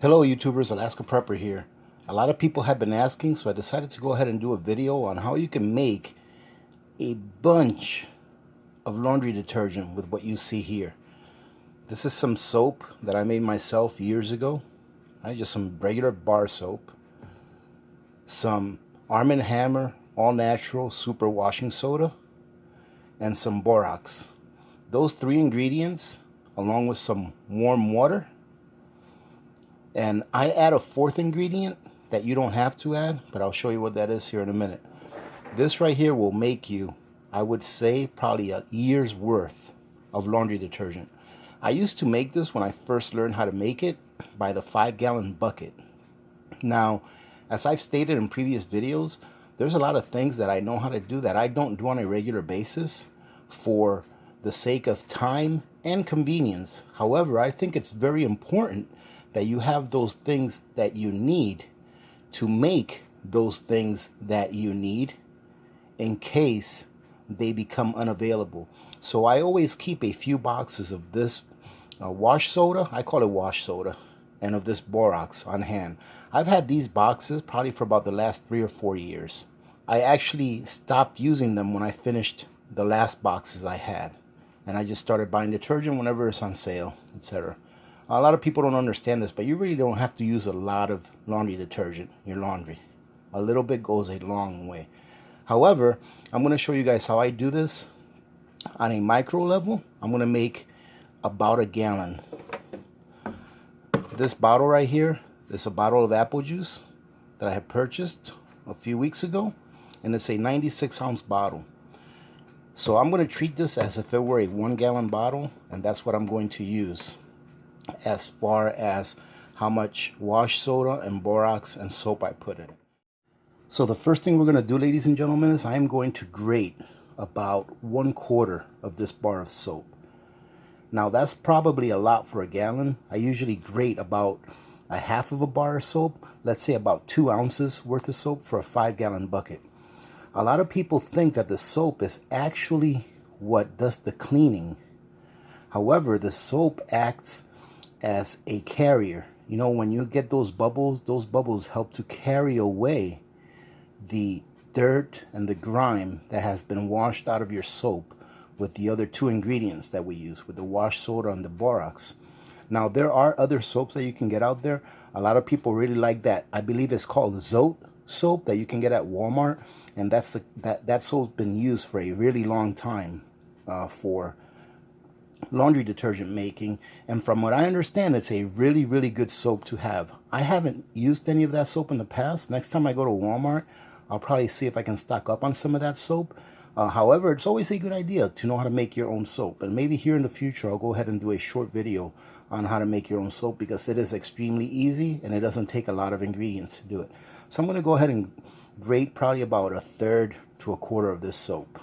Hello YouTubers, Alaska Prepper here. A lot of people have been asking, so I decided to go ahead and do a video on how you can make a bunch of laundry detergent with what you see here. This is some soap that I made myself years ago. Just some regular bar soap, some Arm & Hammer all natural super washing soda, and some borax. Those three ingredients, along with some warm water. And I add a fourth ingredient that you don't have to add, but I'll show you what that is here in a minute. This right here will make you, I would say, probably a year's worth of laundry detergent. I used to make this when I first learned how to make it by the 5-gallon bucket. Now, as I've stated in previous videos, there's a lot of things that I know how to do that I don't do on a regular basis for the sake of time and convenience. However, I think it's very important that you have those things that you need to make those things that you need in case they become unavailable. So I always keep a few boxes of this wash soda, I call it wash soda, and of this borax on hand. I've had these boxes probably for about the last 3 or 4 years. I actually stopped using them when I finished the last boxes I had, and I just started buying detergent whenever it's on sale, etc. A lot of people don't understand this, but you really don't have to use a lot of laundry detergent in your laundry. A little bit goes a long way. However, I'm going to show you guys how I do this on a micro level. I'm going to make about a gallon. This bottle right here is a bottle of apple juice that I had purchased a few weeks ago, and it's a 96-ounce bottle. So I'm going to treat this as if it were a 1-gallon bottle, and that's what I'm going to use as far as how much wash soda and borax and soap I put in it. So the first thing we're going to do, ladies and gentlemen, is I'm going to grate about 1/4 of this bar of soap. Now that's probably a lot for a gallon. I usually grate about a half of a bar of soap, let's say about 2 ounces worth of soap for a 5-gallon bucket. A lot of people think that the soap is actually what does the cleaning. However, the soap acts as a carrier. You know, when you get those bubbles help to carry away the dirt and the grime that has been washed out of your soap with the other 2 ingredients that we use, with the wash soda and the borax. Now, there are other soaps that you can get out there. A lot of people really like that. I believe it's called Zote soap that you can get at Walmart, and that soap's been used for a really long time for laundry detergent making, and from what I understand, it's a really, really good soap to have. I haven't used any of that soap in the past. Next time I go to Walmart, I'll probably see if I can stock up on some of that soap. However, it's always a good idea to know how to make your own soap, and maybe here in the future I'll go ahead and do a short video on how to make your own soap, because it is extremely easy and it doesn't take a lot of ingredients to do it. So I'm going to go ahead and grate probably about 1/3 to 1/4 of this soap.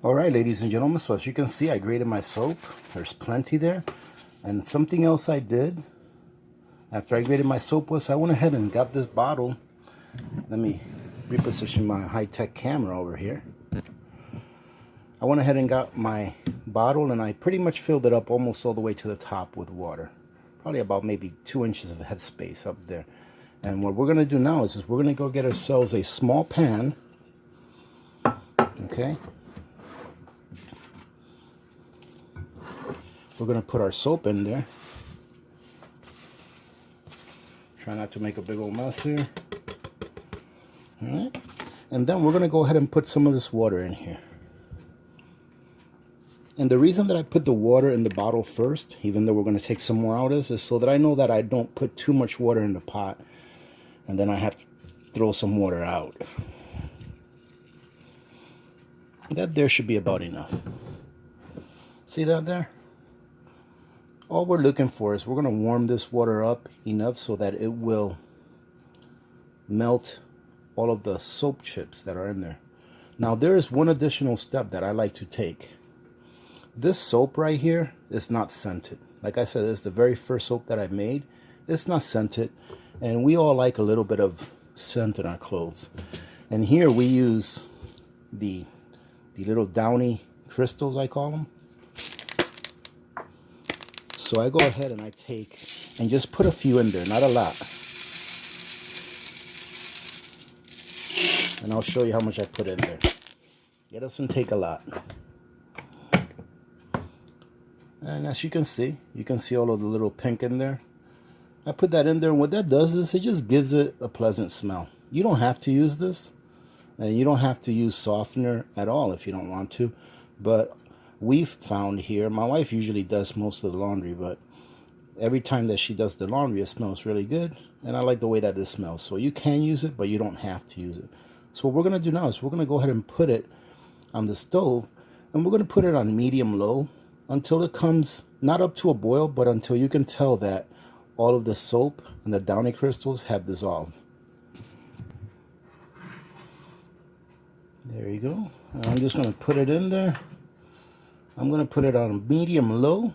Alright, ladies and gentlemen, so as you can see, I grated my soap. There's plenty there. And something else I did after I grated my soap was I went ahead and got this bottle. Let me reposition my high-tech camera over here. I went ahead and got my bottle, and I pretty much filled it up almost all the way to the top with water. Probably about maybe 2 inches of headspace up there. And what we're going to do now is we're going to go get ourselves a small pan. Okay. We're going to put our soap in there. Try not to make a big old mess here. Alright. And then we're going to go ahead and put some of this water in here. And the reason that I put the water in the bottle first, even though we're going to take some more out, is so that I know that I don't put too much water in the pot and then I have to throw some water out. That there should be about enough. See that there? All we're looking for is we're going to warm this water up enough so that it will melt all of the soap chips that are in there. Now, there is one additional step that I like to take. This soap right here is not scented. Like I said, it's the very first soap that I made. It's not scented, and we all like a little bit of scent in our clothes. And here we use the little downy crystals, I call them. So I go ahead and I take and just put a few in there, not a lot. And I'll show you how much I put in there. It doesn't take a lot. And as you can see all of the little pink in there. I put that in there, and what that does is it just gives it a pleasant smell. You don't have to use this, and you don't have to use softener at all if you don't want to. But we've found here, my wife usually does most of the laundry, but every time that she does the laundry, it smells really good, and I like the way that this smells. So you can use it, but you don't have to use it. So what we're going to do now is we're going to go ahead and put it on the stove, and we're going to put it on medium-low until it comes not up to a boil, but until you can tell that all of the soap and the downy crystals have dissolved. There you go. And I'm just going to put it in there. I'm going to put it on medium-low.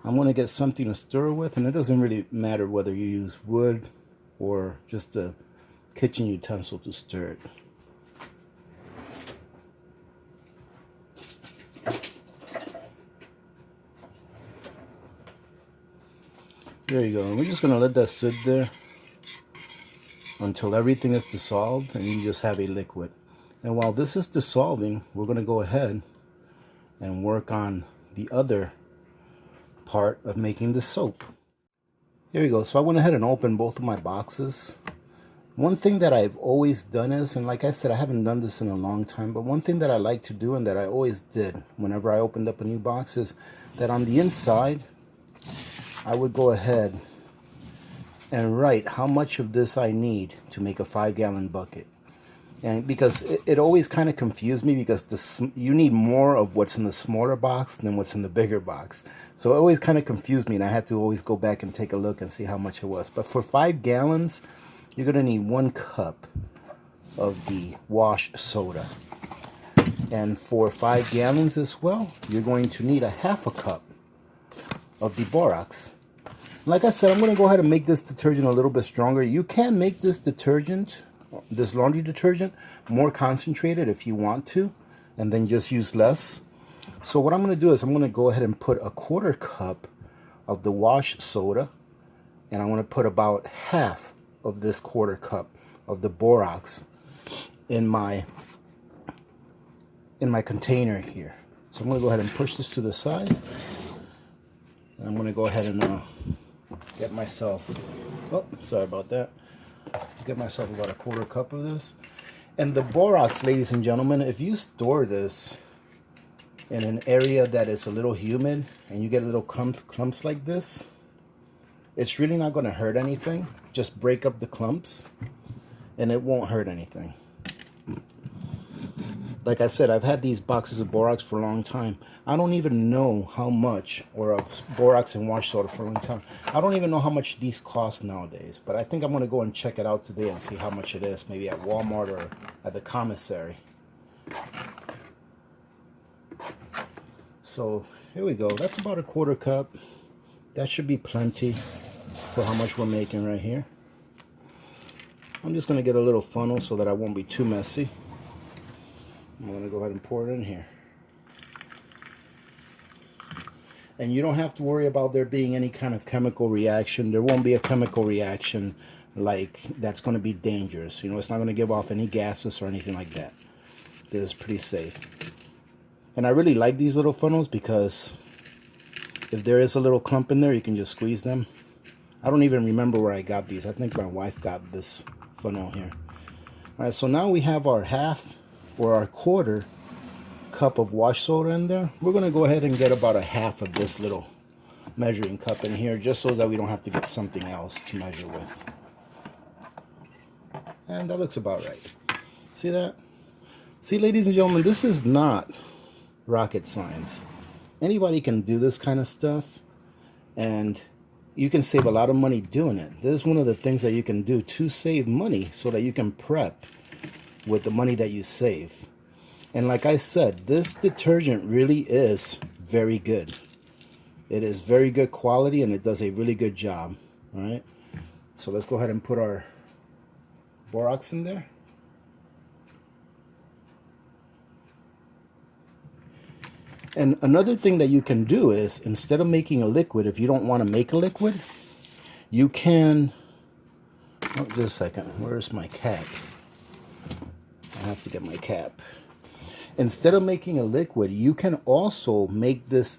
I'm going to get something to stir with, and it doesn't really matter whether you use wood or just a kitchen utensil to stir it. There you go. And we're just going to let that sit there until everything is dissolved and you just have a liquid. And while this is dissolving, we're going to go ahead and work on the other part of making the soap. Here we go. So I went ahead and opened both of my boxes. One thing that I've always done is, and like I said, I haven't done this in a long time, but one thing that I like to do and that I always did whenever I opened up a new box is that on the inside, I would go ahead and write how much of this I need to make a 5-gallon bucket. And because it always kind of confused me, because you need more of what's in the smaller box than what's in the bigger box. So it always kind of confused me, and I had to always go back and take a look and see how much it was. But for 5 gallons, you're going to need 1 cup of the wash soda. And for 5 gallons as well, you're going to need a 1/2 cup of the borax. Like I said, I'm going to go ahead and make this detergent a little bit stronger. You can make this detergent, this laundry detergent, more concentrated if you want to, and then just use less. So what I'm going to do is I'm going to go ahead and put a 1/4 cup of the wash soda, and I'm going to put about 1/2 of this 1/4 cup of the borax in my container here. So I'm going to go ahead and push this to the side. And I'm going to go ahead and get myself, oh, sorry about that. Get myself about a 1/4 cup of this. And the borax, ladies and gentlemen, if you store this in an area that is a little humid and you get little clumps like this, it's really not going to hurt anything. Just break up the clumps and it won't hurt anything. Like I said, I've had these boxes of borax for a long time. I don't even know how much, or of borax and wash soda for a long time. I don't even know how much these cost nowadays. But I think I'm going to go and check it out today and see how much it is. Maybe at Walmart or at the commissary. So here we go. That's about a 1/4 cup. That should be plenty for how much we're making right here. I'm just going to get a little funnel so that I won't be too messy. I'm going to go ahead and pour it in here. And you don't have to worry about there being any kind of chemical reaction. There won't be a chemical reaction like that's going to be dangerous. You know, it's not going to give off any gases or anything like that. This is pretty safe. And I really like these little funnels because if there is a little clump in there, you can just squeeze them. I don't even remember where I got these. I think my wife got this funnel here. All right, so now we have our 1/2 or our 1/4 cup of wash soda in there. We're going to go ahead and get about a 1/2 of this little measuring cup in here, just so that we don't have to get something else to measure with. And that looks about right. See that? See, ladies and gentlemen, this is not rocket science. Anybody can do this kind of stuff, and you can save a lot of money doing it. This is one of the things that you can do to save money so that you can prep with the money that you save. And like I said, this detergent really is very good. It is very good quality, and it does a really good job. All right, so let's go ahead and put our borax in there. And another thing that you can do is, instead of making a liquid, if you don't want to make a liquid, you can, oh, just a second, where's my cap? I have to get my cap. Instead of making a liquid, you can also make these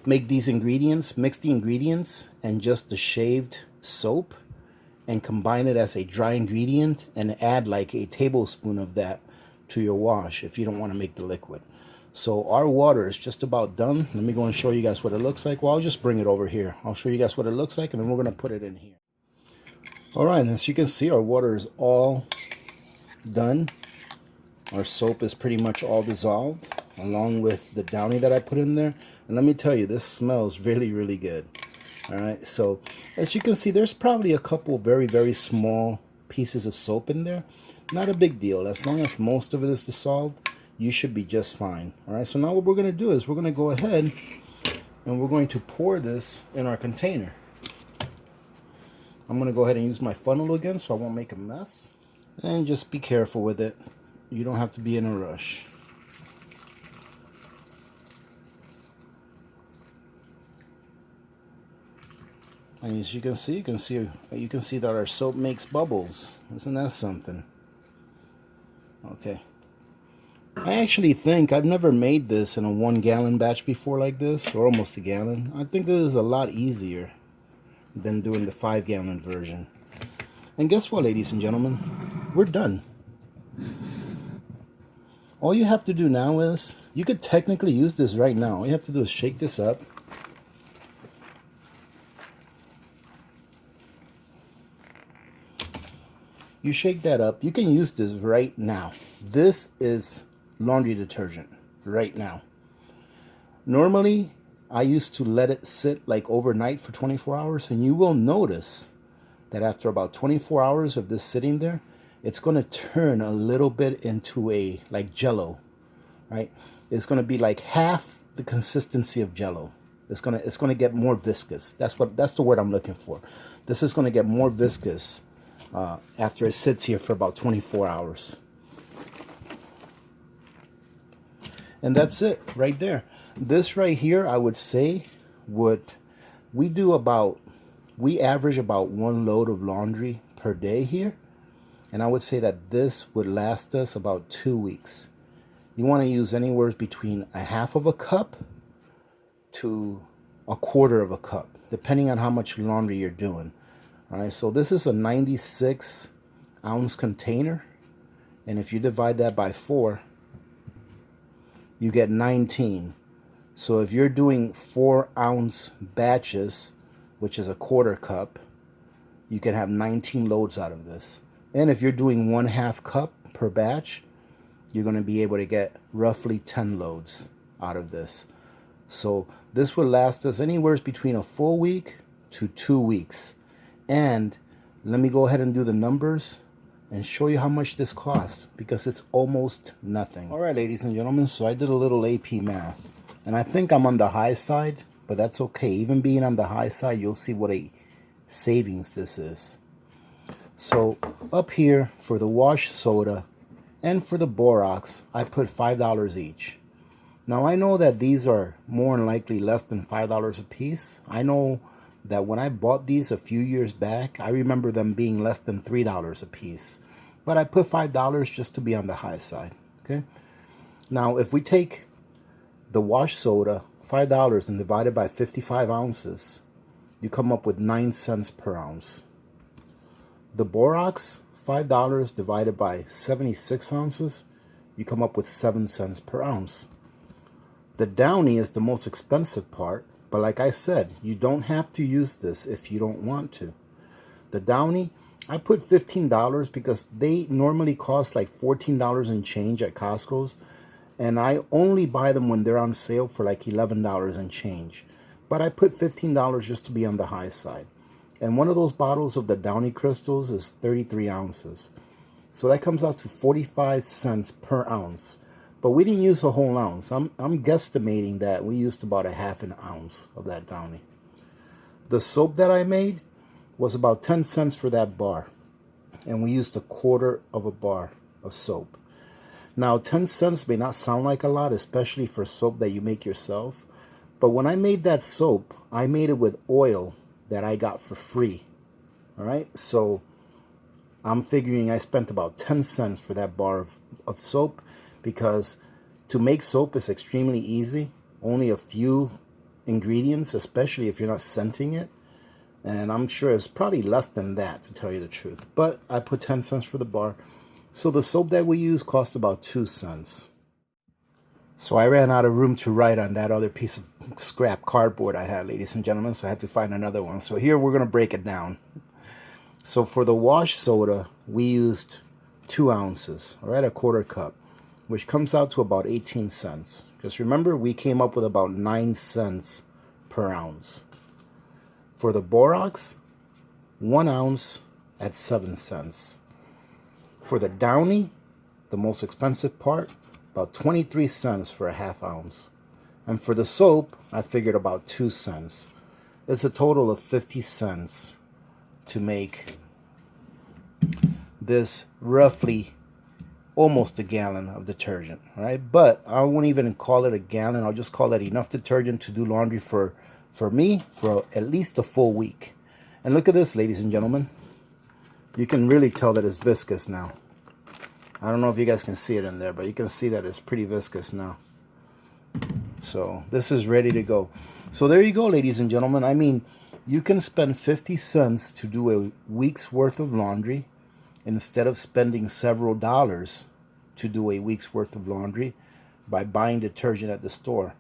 ingredients, mix the ingredients and just the shaved soap and combine it as a dry ingredient and add like a tablespoon of that to your wash if you don't want to make the liquid. So our water is just about done. Let me go and show you guys what it looks like. Well, I'll just bring it over here. I'll show you guys what it looks like, and then we're going to put it in here. All right, and as you can see, our water is all done. Our soap is pretty much all dissolved, along with the Downy that I put in there. And let me tell you, this smells really, really good. All right, so as you can see, there's probably a couple very, very small pieces of soap in there. Not a big deal. As long as most of it is dissolved, you should be just fine. All right, so now what we're going to do is we're going to go ahead and we're going to pour this in our container. I'm going to go ahead and use my funnel again so I won't make a mess. And just be careful with it. You don't have to be in a rush. And as you can see that our soap makes bubbles. Isn't that something? Okay. I actually think I've never made this in a 1 gallon batch before like this, or almost a gallon. I think this is a lot easier than doing the 5 gallon version. And guess what, ladies and gentlemen? We're done. All you have to do now is, you could technically use this right now. All you have to do is shake this up. You shake that up. You can use this right now. This is laundry detergent right now. Normally, I used to let it sit like overnight for 24 hours, and you will notice that after about 24 hours of this sitting there, it's going to turn a little bit into a like Jello, right? It's going to be like half the consistency of Jello. It's going to get more viscous. That's the word I'm looking for. This is going to get more viscous after it sits here for about 24 hours. And that's it right there. This right here, I would say, we average about 1 load of laundry per day here. And I would say that this would last us about 2 weeks. You want to use anywhere between a half of a cup to a quarter of a cup, depending on how much laundry you're doing. All right, so this is a 96 ounce container. And if you divide that by 4, you get 19. So if you're doing 4 ounce batches, which is a quarter cup, you can have 19 loads out of this. And if you're doing 1/2 cup per batch, you're going to be able to get roughly 10 loads out of this. So this will last us anywhere between a full week to 2 weeks. And let me go ahead and do the numbers and show you how much this costs, because it's almost nothing. All right, ladies and gentlemen, so I did a little AP math, and I think I'm on the high side, but that's okay. Even being on the high side, you'll see what a savings this is. So up here for the wash soda and for the borax, I put $5 each. Now I know that these are more than likely less than $5 a piece. I know that when I bought these a few years back, I remember them being less than $3 a piece. But I put $5 just to be on the high side. Okay. Now if we take the wash soda, $5, and divide it by 55 ounces, you come up with 9 cents per ounce. The borax, $5 divided by 76 ounces, you come up with 7 cents per ounce. The Downy is the most expensive part, but like I said, you don't have to use this if you don't want to. The Downy, I put $15 because they normally cost like $14 and change at Costco's, and I only buy them when they're on sale for like $11 and change. But I put $15 just to be on the high side. And one of those bottles of the Downy crystals is 33 ounces. So that comes out to 45 cents per ounce. But we didn't use a whole ounce. I'm guesstimating that we used about a half an ounce of that Downy. The soap that I made was about 10 cents for that bar. And we used a quarter of a bar of soap. Now, 10 cents may not sound like a lot, especially for soap that you make yourself. But when I made that soap, I made it with oil that I got for free. All right, so I'm figuring I spent about 10 cents for that bar of soap, because to make soap is extremely easy. Only a few ingredients, especially if you're not scenting it. And I'm sure it's probably less than that, to tell you the truth. But I put 10 cents for the bar. So the soap that we use cost about 2 cents. So I ran out of room to write on that other piece of scrap cardboard I had, ladies and gentlemen. So I had to find another one. So here we're going to break it down. So for the wash soda, we used 2 ounces, all right, a quarter cup, which comes out to about 18 cents. Because remember, we came up with about 9 cents per ounce. For the borax, 1 ounce at 7 cents. For the downy, the most expensive part, about 23 cents for a half ounce. And for the soap, I figured about 2 cents. It's a total of 50 cents to make this roughly almost a gallon of detergent, right? But I won't even call it a gallon. I'll just call it enough detergent to do laundry for me for at least a full week. And look at this, ladies and gentlemen. You can really tell that it's viscous now. I don't know if you guys can see it in there, but you can see that it's pretty viscous now. So this is ready to go. So there you go, ladies and gentlemen. I mean, you can spend 50 cents to do a week's worth of laundry instead of spending several dollars to do a week's worth of laundry by buying detergent at the store,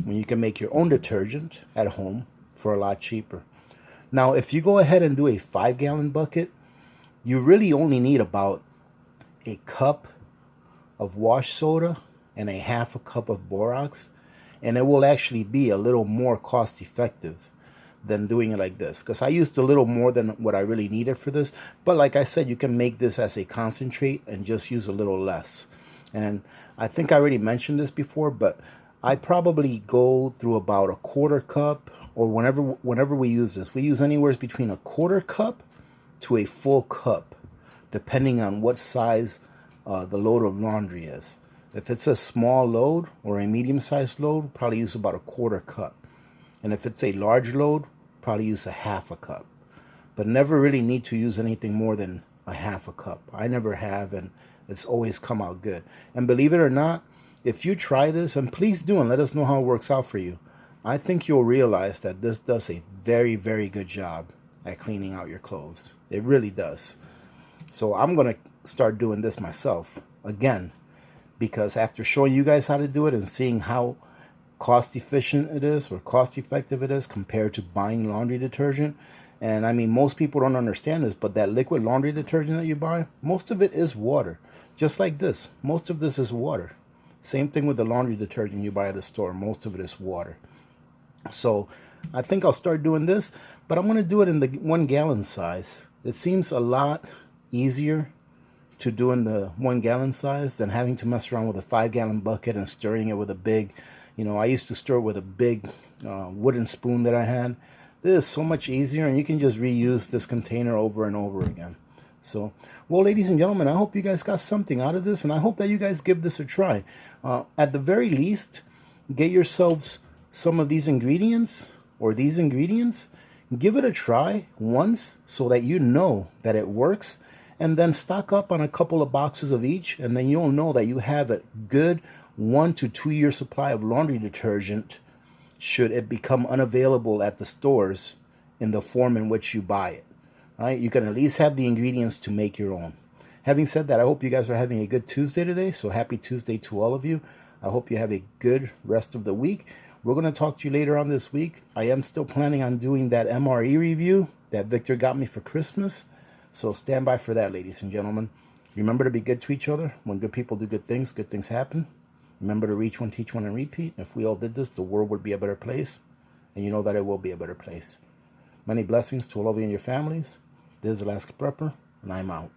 when you can make your own detergent at home for a lot cheaper. Now, if you go ahead and do a 5-gallon bucket, you really only need about a cup of wash soda and a half a cup of borax, and it will actually be a little more cost effective than doing it like this, because I used a little more than what I really needed for this. But like I said, you can make this as a concentrate and just use a little less. And I think I already mentioned this before, but I probably go through about a quarter cup, or whenever we use this, we use anywhere between a quarter cup to a full cup, depending on what size the load of laundry is. If it's a small load or a medium-sized load, probably use about a quarter cup. And if it's a large load, probably use a half a cup. But never really need to use anything more than a half a cup. I never have, and it's always come out good. And believe it or not, if you try this, and please do, and let us know how it works out for you, I think you'll realize that this does a very, very good job at cleaning out your clothes. It really does. So I'm going to start doing this myself again, because after showing you guys how to do it and seeing how cost efficient it is, or cost effective it is compared to buying laundry detergent. And I mean, most people don't understand this, but that liquid laundry detergent that you buy, most of it is water. Just like this, most of this is water. Same thing with the laundry detergent you buy at the store, most of it is water. So I think I'll start doing this, but I'm going to do it in the 1 gallon size. It seems a lot easier to do in the 1 gallon size than having to mess around with a 5-gallon bucket and stirring it with a big, I used to stir it with a big wooden spoon that I had. This is so much easier, and you can just reuse this container over and over again. So, well, ladies and gentlemen, I hope you guys got something out of this, and I hope that you guys give this a try. At the very least, get yourselves some of these ingredients, or these ingredients. Give it a try once so that you know that it works, and then stock up on a couple of boxes of each, and then you'll know that you have a good 1 to 2 year supply of laundry detergent should it become unavailable at the stores in the form in which you buy it. All right, you can at least have the ingredients to make your own. Having said that, I hope you guys are having a good Tuesday today. So happy Tuesday to all of you. I hope you have a good rest of the week. We're going to talk to you later on this week. I am still planning on doing that MRE review that Victor got me for Christmas. So stand by for that, ladies and gentlemen. Remember to be good to each other. When good people do good things happen. Remember to reach one, teach one, and repeat. If we all did this, the world would be a better place. And you know that it will be a better place. Many blessings to all of you and your families. This is Alaska Prepper, and I'm out.